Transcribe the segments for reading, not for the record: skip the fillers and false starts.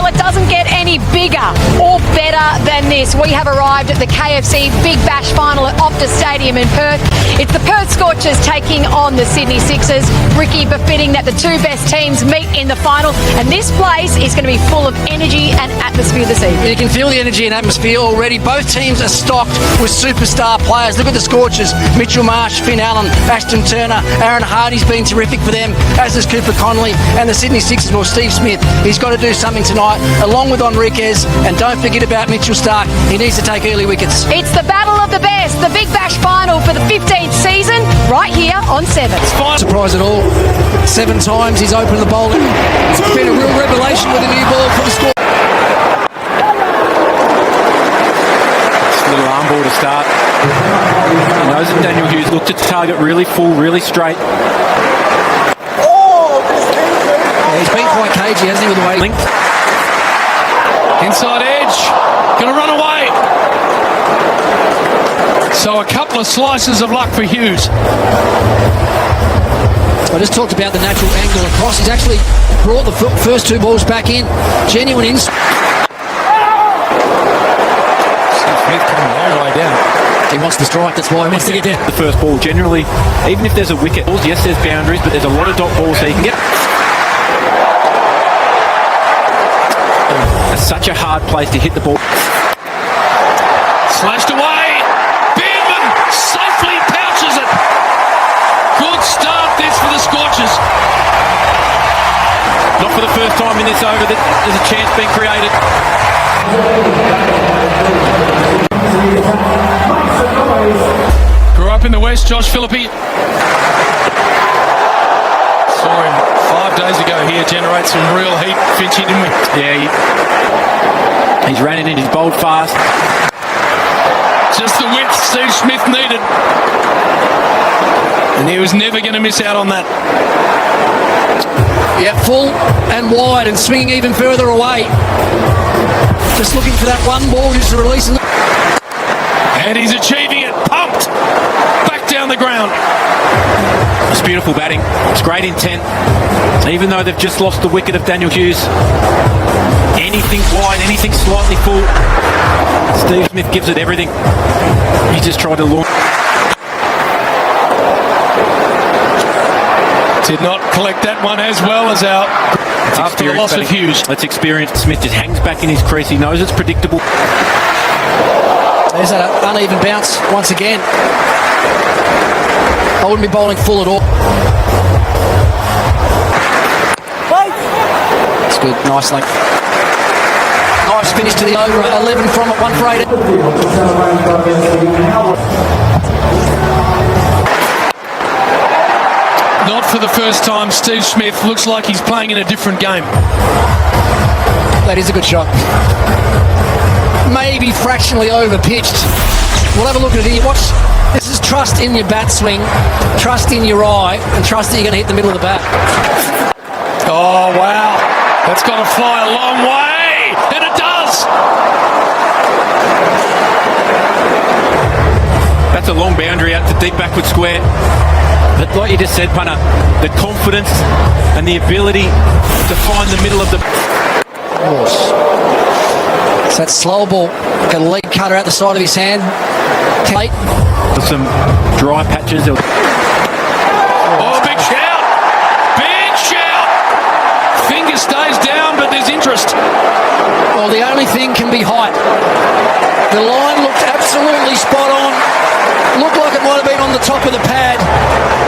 Well, it doesn't get any bigger or better than this. We have arrived at the KFC Big Bash final at Optus Stadium in Perth. It's the Perth Scorchers taking on the Sydney Sixers. Ricky, befitting that the two best teams meet in the final, and this place is going to be full of energy and atmosphere this evening. You can feel the energy and atmosphere already. Both teams are stocked with superstar players. Look at the Scorchers: Mitchell Marsh, Finn Allen, Ashton Turner, Aaron Hardy's been terrific for them, as is Cooper Connolly, and the Sydney Sixers, well, Steve Smith, he's got to do something tonight, along with Enriquez, and don't forget about Mitchell Stark. He needs to take early wickets. It's the battle of the best, the Big Bash final for the 15th season, right here on 7. Surprise at all. 7 times he's opened the bowling. It's been a real revelation with a new ball for the score. Little arm ball to start. He knows that Daniel Hughes looked at the target really full, really straight. Yeah, he's been quite cagey, hasn't he, with the way Linked. Inside edge, going to run away. So a couple of slices of luck for Hughes. I just talked about the natural angle across. He's actually brought the first 2 balls back in. Genuine ins. Smith coming a long way down. He wants to strike, that's why he wants to get down. The first ball, generally, even if there's a wicket, yes, there's boundaries, but there's a lot of dot balls so you can get. That's such a hard place to hit the ball. Slashed away. Beardman safely pouches it. Good start this for the Scorchers. Not for the first time in this over that there's a chance being created. Grew up in the West, Josh Philippi. Saw him 5 days ago here generate some real heat, Finchy, didn't we? Yeah, he's ran it in, he's bowled fast. Just the width Steve Smith needed. And he was never going to miss out on that. Yeah, full and wide and swinging even further away. Just looking for that one ball just to release. And he's achieving it. Pumped. Back down the ground. It's beautiful batting. It's great intent. Even though they've just lost the wicket of Daniel Hughes, anything wide, anything slightly full, Steve Smith gives it everything. He just tried to launch. Did not collect that one as well as out after the loss of Hughes. That's experience. Smith just hangs back in his crease. He knows it's predictable. There's that uneven bounce once again. I wouldn't be bowling full at all. It's good, nice length. Nice finish to the over. 11 from it, 1 for 8. Not for the first time, Steve Smith looks like he's playing in a different game. That is a good shot. Maybe fractionally over pitched. We'll have a look at it here. Watch. This is trust in your bat swing, trust in your eye, and trust that you're going to hit the middle of the bat. Oh, wow. That's got to fly a long way. And it does. That's a long boundary out to deep backward square. But like you just said, punter, the confidence and the ability to find the middle of the... It's that slow ball. Got a lead cutter out the side of his hand. Late. Some dry patches. Oh, big shout. Big shout. Finger stays down, but there's interest. Well, the only thing can be height. The line looked absolutely spot on. Looked like it might have been on the top of the pad.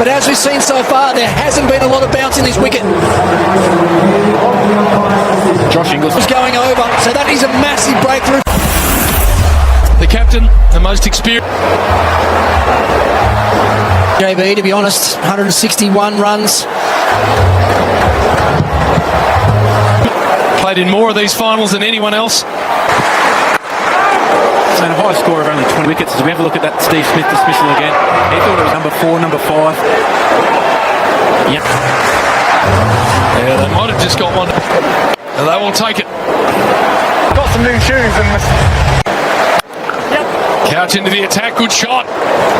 But as we've seen so far, there hasn't been a lot of bounce in this wicket. Josh Inglis was going over, so that is a massive breakthrough. The captain, the most experienced. JB, to be honest, 161 runs. Played in more of these finals than anyone else. And a high score of only 20 wickets. As we have a look at that Steve Smith dismissal again. He thought it was number 4, number 5. Yep. Yeah, they might have just got one. And they will take it. Got some new shoes and Couch into the attack, good shot.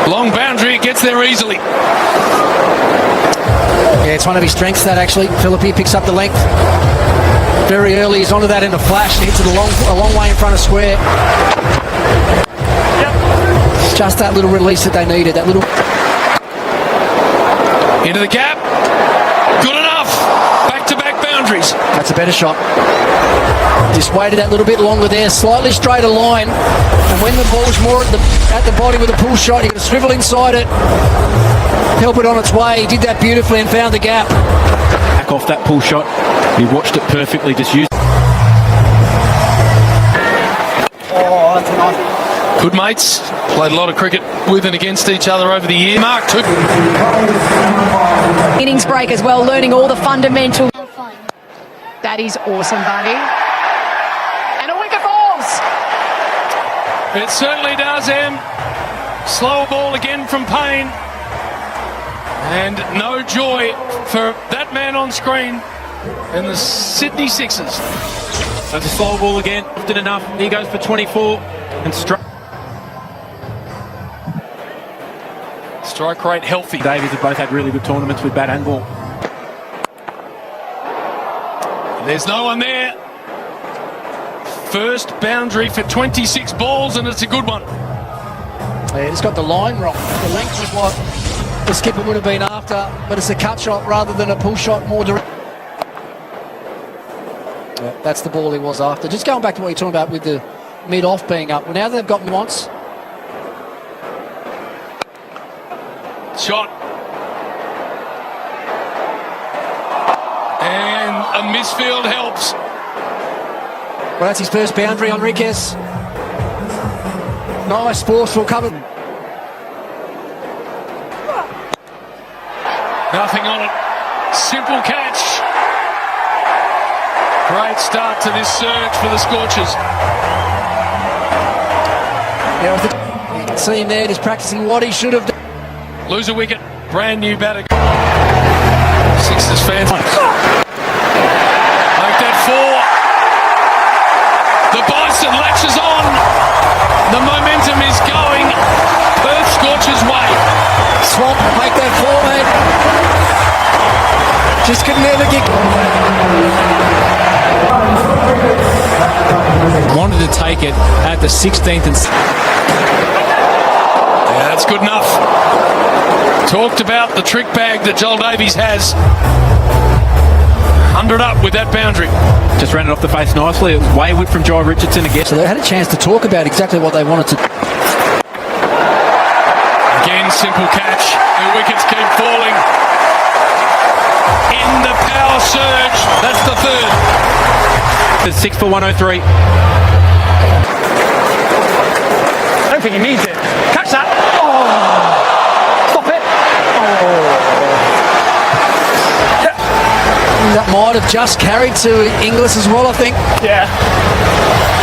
Long boundary, it gets there easily. Yeah, it's one of his strengths, that actually. Philippi picks up the length. Very early, he's onto that in a flash and hits it a long way in front of square. It's just that little release that they needed, that little... Into the gap. Good enough. Back-to-back boundaries. That's a better shot. Just waited that little bit longer there, slightly straighter line. And when the ball's more at the body with a pull shot, you've got to swivel inside it, help it on its way. He did that beautifully and found the gap. Back off that pull shot. He watched it perfectly, just used. Good mates. Played a lot of cricket with and against each other over the year. Mark took. Innings break as well, learning all the fundamentals. That is awesome, buddy. And a wicket falls. It certainly does, Em. Slower ball again from Payne. And no joy for that man on screen in the Sydney Sixers. That's a slow ball again. Did enough. He goes for 24 and Strike rate healthy. Davies have both had really good tournaments with bat and ball. There's no one there. First boundary for 26 balls, and it's a good one. Yeah, it's got the line wrong. The length was what the skipper would have been after, but it's a cut shot rather than a pull shot, more direct. Yeah, that's the ball he was after. Just going back to what you're talking about with the mid-off being up. Well, now they've got nuance. Shot. And a misfield helps. Well, that's his first boundary, Enriquez. Nice forceful cover. Nothing on it. Simple catch. Great start to this surge for the Scorchers. Yeah, you can see him there just practicing what he should have done. Lose a wicket. Brand new batter. Sixers fans. Make that four. The Bison latches on. The momentum is going Perth Scorchers' way. Swamp, make that four, mate. Just could never get... Wanted to take it at the 16th and... Yeah, that's good enough. Talked about the trick bag that Joel Davies has. 100 up with that boundary. Just ran it off the face nicely. It was wayward from Joel Richardson again. So they had a chance to talk about exactly what they wanted to... Again, simple catch. The wickets keep falling. In the power surge. That's the third. It's 6 for 103. I don't think he needs it. Catch that. Oh. Stop it. That might have just carried to Inglis as well, I think. Yeah.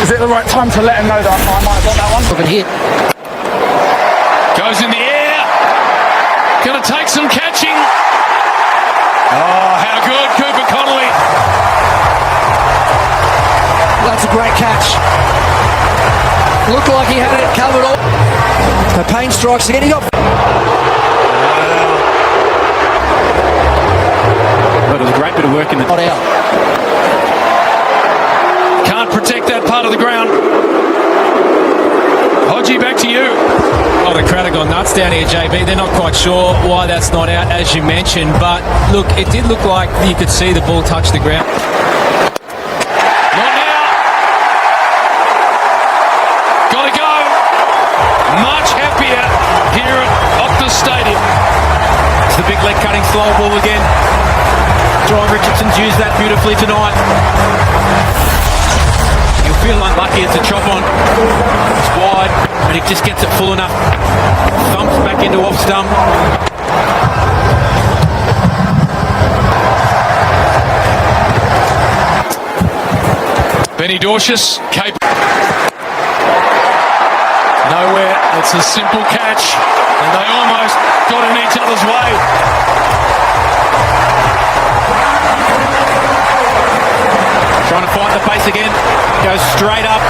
Is it the right time to let him know that I might have got that one? Of it here. Goes in the air. Going to take some catching. Oh, how good, Cooper Connolly. That's a great catch. Looked like he had it covered all. So Payne strikes again. He got... But it was a great bit of work in the... Not out. Can't protect that part of the ground. Hodgie, back to you. Oh, the crowd have gone nuts down here, JB. They're not quite sure why that's not out, as you mentioned. But, look, it did look like you could see the ball touch the ground. Not now. Gotta go. Much happier here at Optus Stadium. It's the big leg cutting slow ball again. Joel Richardson's used that beautifully tonight. He'll feel unlucky. It's a chop on. It's wide, but he just gets it full enough. Thumps back into off stump. Benny Dorcius, Cape. Nowhere. It's a simple catch, and they almost got in each other's way. Trying to fight the pace again. Goes straight up.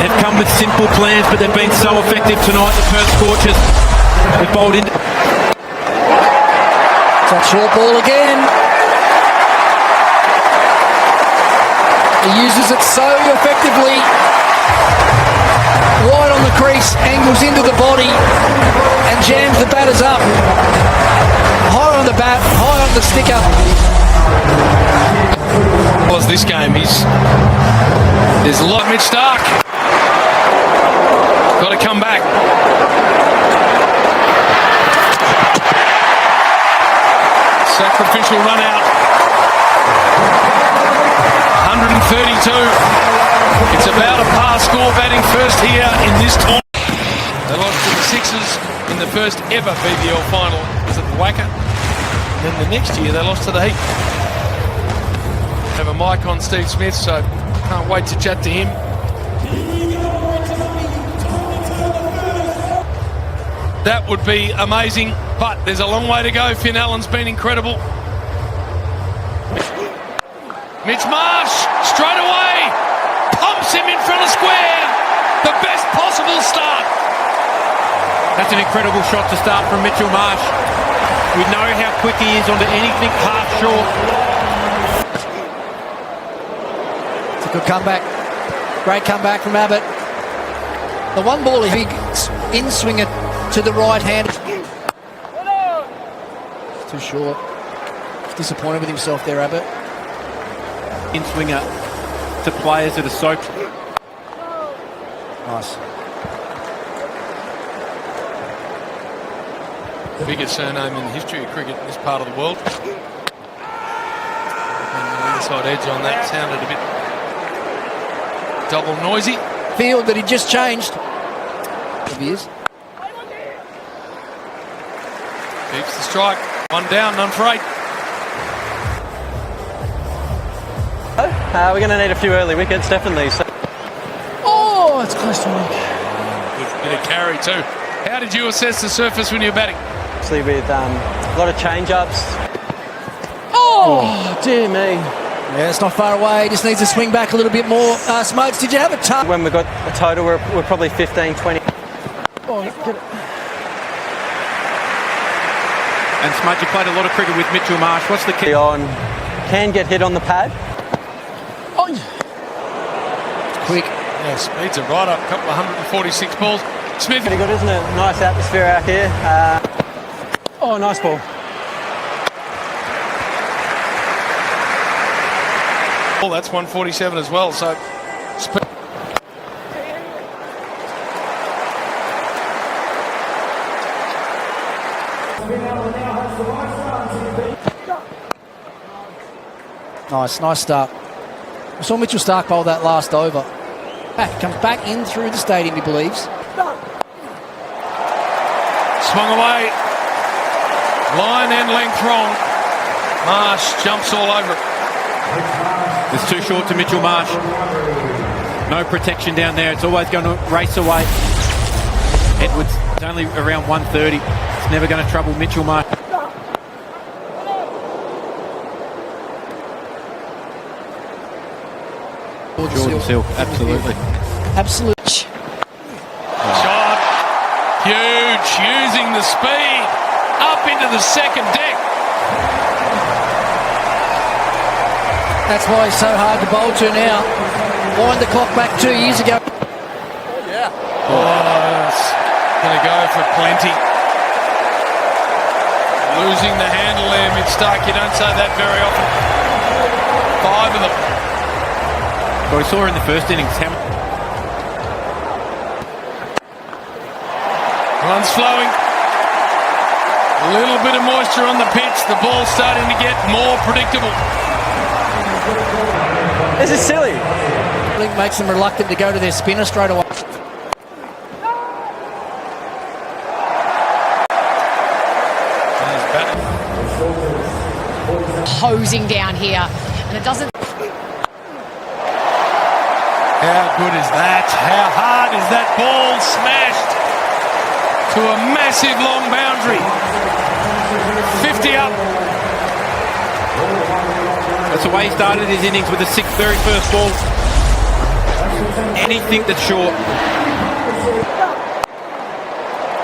They've come with simple plans, but they've been so effective tonight. The Perth Scorchers. They've bowled in. It's that short ball again. He uses it so effectively. Wide on the crease, angles into the body and jams the batters up. High on the bat, high on the sticker. Was this game? There's a lot. Mitch Stark. Got to come back. Sacrificial run out. 132. It's about a par score batting first here in this tournament. They lost to the Sixers in the first ever BBL final. Was it the Wacker? And then the next year they lost to the Heat. Have a mic on Steve Smith, so can't wait to chat to him. That would be amazing, but there's a long way to go. Finn Allen's been incredible. Mitch Marsh, straight away, pumps him in front of square. The best possible start. That's an incredible shot to start from Mitchell Marsh. We know how quick he is onto anything half short. It's a good comeback. Great comeback from Abbott. The one ball, a big in-swinger to the right hand. Too short. Disappointed with himself there, Abbott. In-swinger to players that are so... Nice. The biggest surname in the history of cricket in this part of the world. And the inside edge on that sounded a bit double noisy. Field that he just changed. There he is. Keeps the strike. One down, none for 8. We're going to need a few early wickets, definitely. So. Oh, it's close to me. Good bit of carry too. How did you assess the surface when you were batting? Actually, with a lot of change-ups. Oh, dear me. Yeah, it's not far away. Just needs to swing back a little bit more. Smokes, did you have a touch? When we got a total, we're probably 15, 20. Oh, get it. And Smudge, you played a lot of cricket with Mitchell Marsh. What's the key? Can get hit on the pad. Oh. Quick. Yeah, speeds are right up. A couple of 146 balls. Smith. Pretty good, isn't it? Nice atmosphere out here. Oh, nice ball. Oh, that's 147 as well. So. Nice start. We saw Mitchell Stark bowl that last over. Comes back in through the stadium, he believes. Swung away. Line and length wrong. Marsh jumps all over it. It's too short to Mitchell Marsh. No protection down there. It's always going to race away. Edwards is only around 130. It's never going to trouble Mitchell Marsh. Jordan Silk, absolutely. Shot. Huge. Using the speed. Up into the second deck. That's why he's so hard to bowl to now. Wind the clock back 2 years ago. Oh, it's going to go for plenty. Losing the handle there, Mitch Stark. You don't say that very often. 5 of them. Well, we saw in the first innings how... Runs flowing. A little bit of moisture on the pitch. The ball's starting to get more predictable. This is silly. It makes them reluctant to go to their spinner straight away. Hosing down here, and it doesn't. How good is that? How hard is that ball smashed to a massive long boundary? 50 up. That's the way he started his innings with the very first ball. Anything that's short.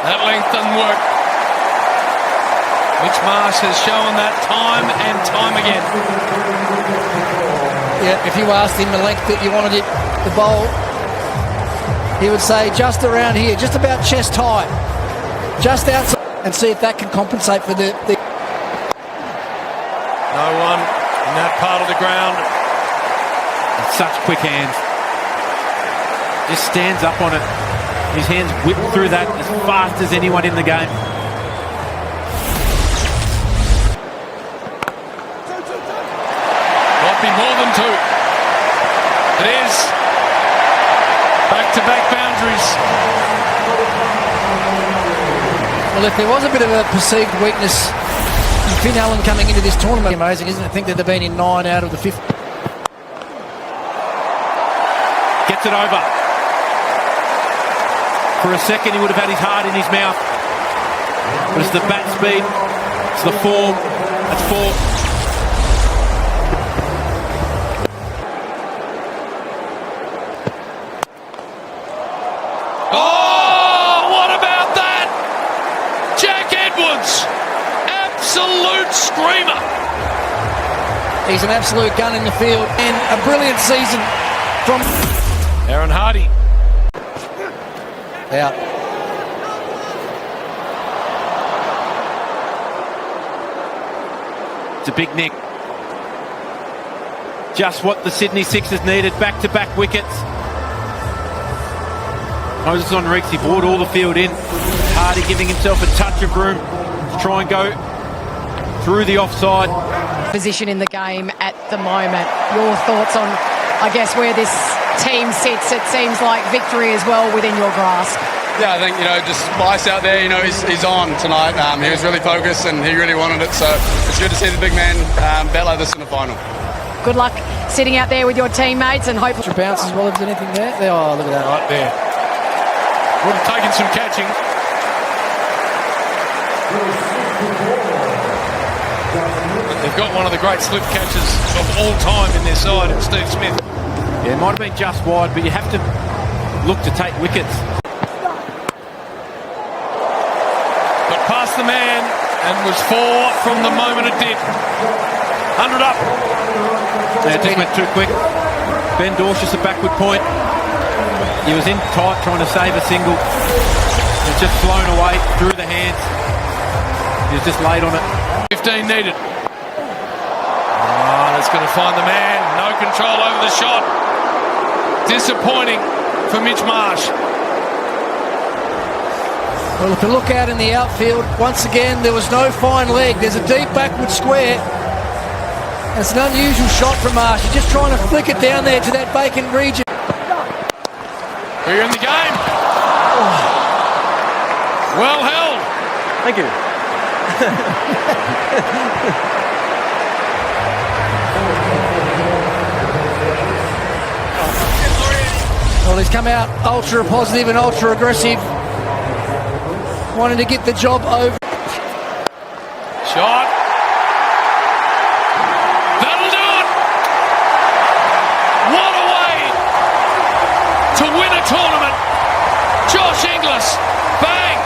That length doesn't work. Mitch Marsh has shown that time and time again. Yeah, if you asked him the length that you wanted it, the bowl, he would say just around here, just about chest high, just outside, and see if that can compensate for the... No one in that part of the ground. Such quick hands. Just stands up on it. His hands whip through that as fast as anyone in the game. Might be more than two. It is. Back-to-back boundaries. Well, if there was a bit of a perceived weakness in Finn Allen coming into this tournament, amazing, isn't it? I think that they've been in 9 out of the 50. Gets it over. For a second he would have had his heart in his mouth. But it's the bat speed, it's the form, it's 4. Absolute screamer. He's an absolute gun in the field and a brilliant season from Aaron Hardy. Out. It's a big nick. Just what the Sydney Sixers needed. Back-to-back wickets. Moses on Reeks, he brought all the field in. Hardy giving himself a touch of room to try and go through the offside. Position in the game at the moment. Your thoughts on, I guess, where this team sits? It seems like victory as well within your grasp. Yeah, I think, just Spice out there, he's on tonight. He was really focused and he really wanted it, so it's good to see the big man bellow this in the final. Good luck sitting out there with your teammates and hopefully... Bounce as well, if there's anything there. Oh, look at that. Right there. Would have taken some catching. They've got one of the great slip catches of all time in their side, in Steve Smith. Yeah, it might have been just wide, but you have to look to take wickets. But past the man and was 4 from the moment it did. 100 up. Yeah, it just went too quick. Ben Dorshus a backward point. He was in tight trying to save a single. It's just flown away through the hands. He was just late on it. 15 needed. That's going to find the man. No control over the shot. Disappointing for Mitch Marsh. Well, if you look out in the outfield, once again, there was no fine leg. There's a deep backward square. And it's an unusual shot from Marsh. He's just trying to flick it down there to that vacant region. We're in the game. Well held. Thank you. Well, he's come out ultra positive and ultra aggressive, wanting to get the job over. Shot. That'll do it. What a way to win a tournament. Josh Inglis. Bang.